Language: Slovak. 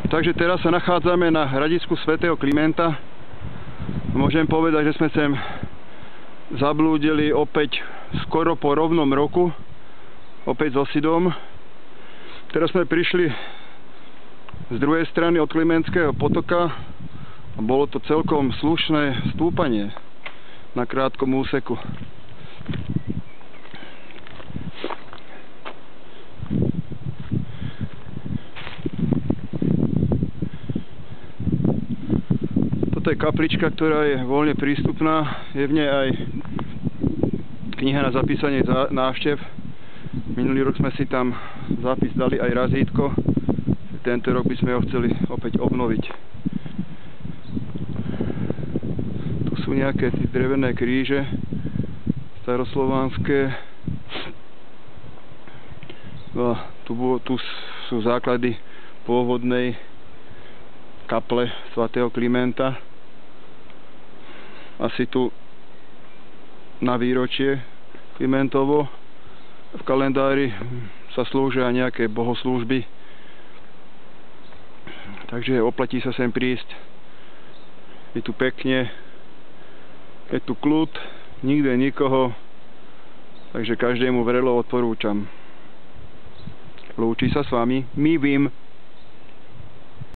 Takže teraz sa nachádzame na hradisku svätého Klimenta. Môžem povedať, že sme sem zablúdili opäť skoro po rovnom roku. Opäť so Sidom. Teraz sme prišli z druhej strany od Klimentského potoka a bolo to celkom slušné stúpanie na krátkom úseku. Toto je kaplička, ktorá je voľne prístupná. Je v nej aj kniha na zapísanie návštev. Minulý rok sme si tam zápis dali aj razítko. Tento rok by sme ho chceli opäť obnoviť. Tu sú nejaké drevené kríže staroslovanské. Tu sú základy pôvodnej kaple svätého Klimenta. Asi tu na výročie Klimentovo v kalendári sa slúžia nejaké bohoslúžby. Takže oplatí sa sem prísť. Je tu pekne, je tu kľud, nikde nikoho, takže každému vrelo odporúčam. Lúči sa s vami Mivim.